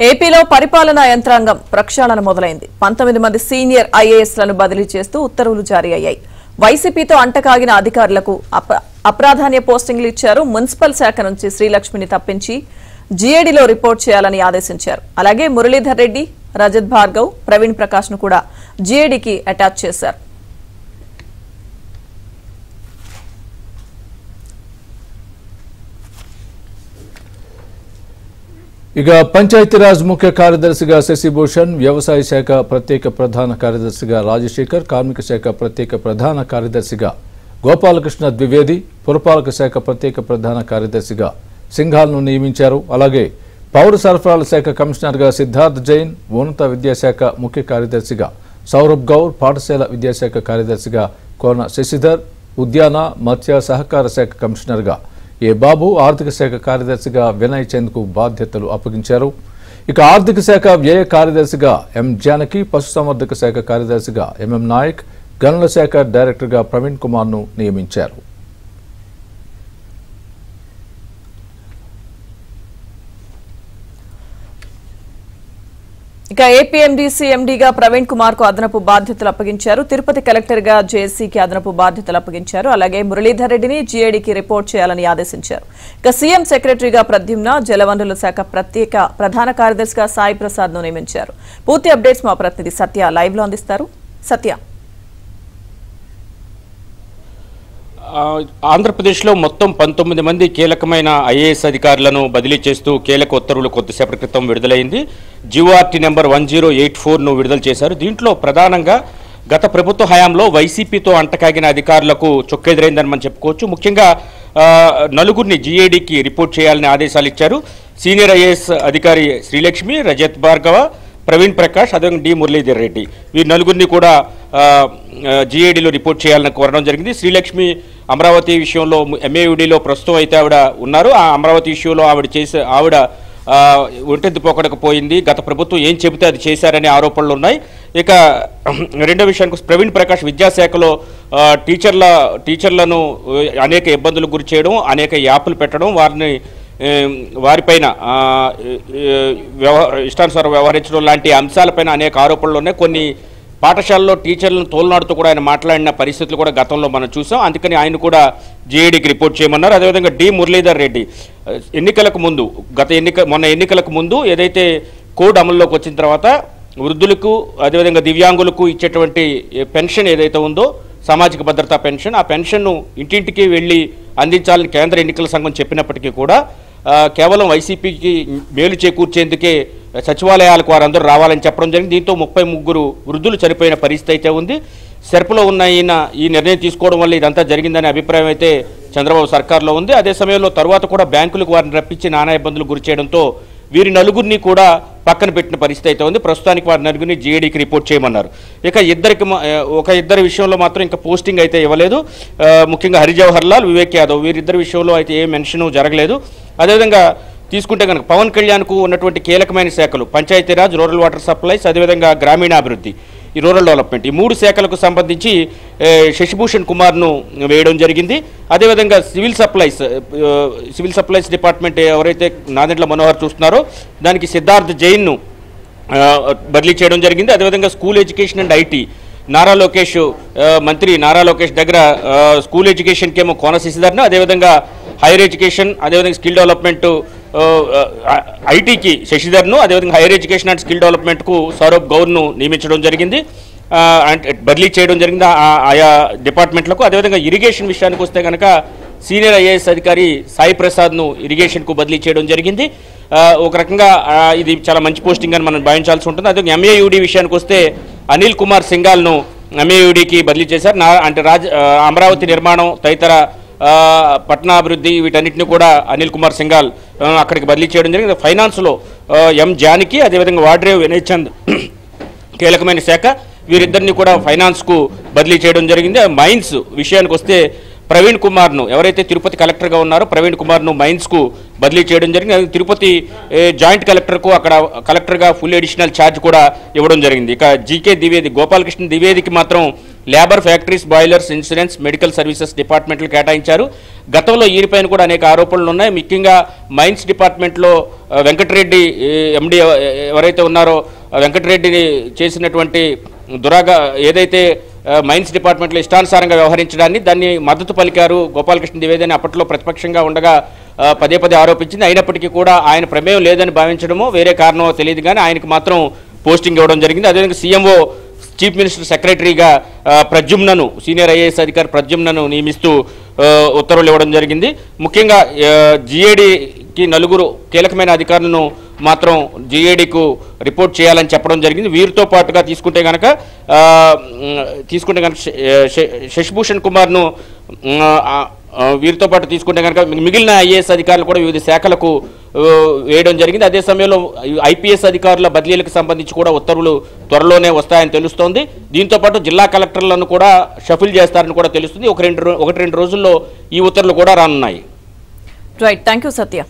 ఏపీలో పరిపాలనా యంత్రాంగం ప్రక్షాళన మొదలైంది. 19 మంది సీనియర్ ఐఏఎస్లను బదిలీ చేస్తూ ఉత్తర్వులు జారీ అయ్యాయి. వైసీపీతో అంటకాగిన అధికారులకు అప్రాధాన్య పోస్టింగ్లు ఇచ్చారు. మున్సిపల్ శాఖ నుంచి శ్రీలక్ష్మిని తప్పించి జీఏడీలో రిపోర్ట్ చేయాలని ఆదేశించారు. అలాగే మురళీధర్ రెడ్డి, రజత్ భార్గవ్, ప్రవీణ్ ప్రకాష్ ను కూడా జీఏడీకి అటాచ్ చేశారు. ఇక పంచాయతీరాజ్ ముఖ్య కార్యదర్శిగా శశిభూషణ్, వ్యవసాయ శాఖ ప్రత్యేక ప్రధాన కార్యదర్శిగా రాజశేఖర్, కార్మిక శాఖ ప్రత్యేక ప్రధాన కార్యదర్శిగా గోపాలకృష్ణ ద్వివేది, పురపాలక శాఖ ప్రత్యేక ప్రధాన కార్యదర్శిగా సింఘాల్ను నియమించారు. అలాగే పౌర సరఫరాల శాఖ కమిషనర్గా సిద్ధార్థ్ జైన్, ఉన్నత విద్యాశాఖ ముఖ్య కార్యదర్శిగా సౌరభ్ గౌర్, పాఠశాల విద్యాశాఖ కార్యదర్శిగా కోన శశిధర్, ఉద్యాన మత్స్య సహకార శాఖ కమిషనర్గా ఏ బాబు, ఆర్థిక శాఖ కార్యదర్శిగా వినయ్ చంద్కు బాధ్యతలు అప్పగించారు. ఇక ఆర్థిక శాఖ వ్యయ కార్యదర్శిగా ఎం జానకి, పశుసంవర్ధక శాఖ కార్యదర్శిగా ఎంఎం నాయక్, గనుల శాఖ డైరెక్టర్గా ప్రవీణ్ కుమార్ ను నియమించారు. ఇక ఏపీఎండీసీ ఎండీగా ప్రవీణ్ కుమార్ కు అదనపు బాధ్యతలు అప్పగించారు. తిరుపతి కలెక్టర్ గా జేసీకి అదనపు బాధ్యతలు అప్పగించారు. అలాగే మురళీధర్ రెడ్డిని జీఏడీకి రిపోర్ట్ చేయాలని ఆదేశించారు. ఇక సీఎం సెక్రటరీగా ప్రద్యుమ్న, జలవనరుల శాఖ ప్రత్యేక ప్రధాన కార్యదర్శిగా సాయి ప్రసాద్ ను నియమించారు. పూర్తి అప్డేట్స్ మా ప్రతినిధి సత్య లైవ్ లో అందిస్తారు. సత్య, ఆంధ్రప్రదేశ్లో మొత్తం 19 మంది కీలకమైన ఐఏఎస్ అధికారులను బదిలీ చేస్తూ కీలక ఉత్తర్వులు కొద్దిసేపటి క్రితం విడుదలైంది. జీఓఆర్టీ నెంబర్ 1084ను విడుదల చేశారు. దీంట్లో ప్రధానంగా గత ప్రభుత్వ హయాంలో వైసీపీతో అంటకాగిన అధికారులకు చొక్కెదురైందని మనం చెప్పుకోవచ్చు. ముఖ్యంగా నలుగురిని జీఏడీకి రిపోర్ట్ చేయాలని ఆదేశాలు ఇచ్చారు. సీనియర్ ఐఏఎస్ అధికారి శ్రీలక్ష్మి, రజత్ భార్గవ, ప్రవీణ్ ప్రకాష్, అదేవిధంగా డి మురళీధర్ రెడ్డి, వీరి నలుగురిని కూడా జీఏడీలో రిపోర్ట్ చేయాలని కోరడం జరిగింది. శ్రీలక్ష్మి అమరావతి విషయంలో ఎంఏయుడిలో ప్రస్తుతం అయితే ఆవిడ ఉన్నారు. ఆ అమరావతి విషయంలో ఆవిడ ఒంటెద్దు పోకడకపోయింది. గత ప్రభుత్వం ఏం చెబితే అది చేశారనే ఆరోపణలు ఉన్నాయి. ఇక రెండో విషయానికి ప్రవీణ్ ప్రకాష్ విద్యాశాఖలో టీచర్లను అనేక ఇబ్బందులకు గురి చేయడం, అనేక యాప్లు పెట్టడం, వారిపైన ఇష్టానుసారం వ్యవహరించడం లాంటి అంశాలపైన అనేక ఆరోపణలు ఉన్నాయి. కొన్ని పాఠశాలలో టీచర్లను తోలనాడుతూ కూడా ఆయన మాట్లాడిన పరిస్థితులు కూడా గతంలో మనం చూసాం. అందుకని ఆయన కూడా జీఏడీకి రిపోర్ట్ చేయమన్నారు. అదేవిధంగా డి మురళీధర్ రెడ్డి మొన్న ఎన్నికలకు ముందు ఏదైతే కోడ్ అమల్లోకి వచ్చిన తర్వాత వృద్ధులకు, అదేవిధంగా దివ్యాంగులకు ఇచ్చేటువంటి పెన్షన్ ఏదైతే ఉందో, సామాజిక భద్రతా పెన్షన్, ఆ పెన్షన్ను ఇంటింటికి వెళ్ళి అందించాలని కేంద్ర ఎన్నికల సంఘం చెప్పినప్పటికీ కూడా కేవలం వైసీపీకి మేలు చేకూర్చేందుకే సచివాలయాలకు వారందరూ రావాలని చెప్పడం జరిగింది. దీంతో 33 వృద్ధులు చనిపోయిన పరిస్థితి అయితే ఉంది. సెర్పులో ఉన్న ఈ నిర్ణయం తీసుకోవడం వల్ల ఇదంతా జరిగిందనే అభిప్రాయం అయితే చంద్రబాబు సర్కార్లో ఉంది. అదే సమయంలో తర్వాత కూడా బ్యాంకులకు వారిని రప్పించి నానా ఇబ్బందులు గురి చేయడంతో వీరి నలుగురిని కూడా పక్కన పెట్టిన పరిస్థితి అయితే ఉంది. ప్రస్తుతానికి వారి నలుగురిని జీఏడీకి రిపోర్ట్ చేయమన్నారు. ఇక ఇద్దరి విషయంలో మాత్రం ఇంకా పోస్టింగ్ అయితే ఇవ్వలేదు. ముఖ్యంగా హరిజవహర్ లాల్, వివేక్ యాదవ్, వీరిద్దరి విషయంలో అయితే ఏ మెన్షన్ జరగలేదు. అదేవిధంగా తీసుకుంటే కనుక పవన్ కళ్యాణ్కు ఉన్నటువంటి కీలకమైన శాఖలు పంచాయతీరాజ్, రూరల్ వాటర్ సప్లైస్, అదేవిధంగా గ్రామీణాభివృద్ధి, ఈ రూరల్ డెవలప్మెంట్, ఈ 3 శాఖలకు సంబంధించి శశిభూషణ్ కుమార్ను వేయడం జరిగింది. అదేవిధంగా సివిల్ సప్లైస్ డిపార్ట్మెంట్ ఎవరైతే నాదెండ్ల మనోహర్ చూస్తున్నారో దానికి సిద్ధార్థ్ జైన్ను బదిలీ చేయడం జరిగింది. అదేవిధంగా స్కూల్ ఎడ్యుకేషన్ అండ్ ఐటీ మంత్రి నారా లోకేష్ దగ్గర స్కూల్ ఎడ్యుకేషన్కి ఏమో కోన శశిధర్ను, అదేవిధంగా హైయర్ ఎడ్యుకేషన్, అదేవిధంగా స్కిల్ డెవలప్మెంట్ ఐటీకి శశిధర్ను, అదేవిధంగా హైయర్ ఎడ్యుకేషన్ అండ్ స్కిల్ డెవలప్మెంట్కు సౌరభ్ గౌర్ను నియమించడం జరిగింది, బదిలీ చేయడం జరిగింది ఆయా డిపార్ట్మెంట్లకు. అదేవిధంగా ఇరిగేషన్ విషయానికి వస్తే కనుక సీనియర్ ఐఏఎస్ అధికారి సాయి ప్రసాద్ను ఇరిగేషన్కు బదిలీ చేయడం జరిగింది. ఒక రకంగా ఇది చాలా మంచి పోస్టింగ్ అని మనం భావించాల్సి ఉంటుంది. అదే ఎంఏయుడి విషయానికి వస్తే అనిల్ కుమార్ సింఘాల్ను ఎంఏయుడికి బదిలీ చేశారు. అంటే అమరావతి నిర్మాణం తదితర పట్టణాభివృద్ధి వీటన్నిటిని కూడా అనిల్ కుమార్ సింఘాల్ అక్కడికి బదిలీ చేయడం జరిగింది. ఫైనాన్స్లో ఎం జానకి, అదేవిధంగా వాడ్రేవ్ వినయ్ చంద్ కీలకమైన శాఖ, వీరిద్దరిని కూడా ఫైనాన్స్కు బదిలీ చేయడం జరిగింది. మైన్స్ విషయానికి వస్తే ప్రవీణ్ కుమార్ను, ఎవరైతే తిరుపతి కలెక్టర్గా ఉన్నారో ప్రవీణ్ కుమార్ను మైన్స్కు బదిలీ చేయడం జరిగింది. తిరుపతి జాయింట్ కలెక్టర్కు అక్కడ కలెక్టర్గా ఫుల్ అడిషనల్ ఛార్జ్ కూడా ఇవ్వడం జరిగింది. ఇక జీకే ద్వివేది, గోపాలకృష్ణ ద్వివేదికి మాత్రం labour, factories, boilers, insurance, medical services డిపార్ట్మెంట్లు కేటాయించారు. గతంలో వీరిపైన కూడా అనేక ఆరోపణలు ఉన్నాయి. ముఖ్యంగా మైన్స్ డిపార్ట్మెంట్లో వెంకటరెడ్డి ఎండి ఎవరైతే ఉన్నారో వెంకటరెడ్డిని చేసినటువంటి ఏదైతే మైన్స్ డిపార్ట్మెంట్లో ఇష్టానుసారంగా వ్యవహరించడాన్ని దాన్ని మద్దతు పలికారు గోపాలకృష్ణ ద్వివేది అప్పట్లో ప్రతిపక్షంగా ఉండగా పదే పదే ఆరోపించింది. అయినప్పటికీ కూడా ఆయన ప్రమేయం లేదని భావించడమో వేరే కారణమో తెలియదు కానీ ఆయనకు మాత్రం పోస్టింగ్ ఇవ్వడం జరిగింది. అదేవిధంగా సీఎంఓ చీఫ్ మినిస్టర్ సెక్రటరీగా ప్రద్యుమ్నను సీనియర్ ఐఏఎస్ అధికారి ప్రద్యుమ్నను నియమిస్తూ ఉత్తర్వులు ఇవ్వడం జరిగింది. ముఖ్యంగా జీఏడీకి 4 కీలకమైన అధికారులను మాత్రం జీఏడీకు రిపోర్ట్ చేయాలని చెప్పడం జరిగింది. వీరితో పాటుగా తీసుకుంటే కనుక శశిభూషణ్ కుమార్ను వీరితో పాటు తీసుకుంటే కనుక మిగిలిన ఐఏఎస్ అధికారులు కూడా వివిధ శాఖలకు వేయడం జరిగింది. అదే సమయంలో ఐపీఎస్ అధికారుల బదిలీలకు సంబంధించి కూడా ఉత్తర్వులు త్వరలోనే వస్తాయని తెలుస్తోంది. దీంతో పాటు జిల్లా కలెక్టర్లను కూడా షఫిల్ చేస్తారని కూడా తెలుస్తుంది. 1-2 రోజుల్లో ఈ ఉత్తర్వులు కూడా రానున్నాయి. Right, thank you Satya.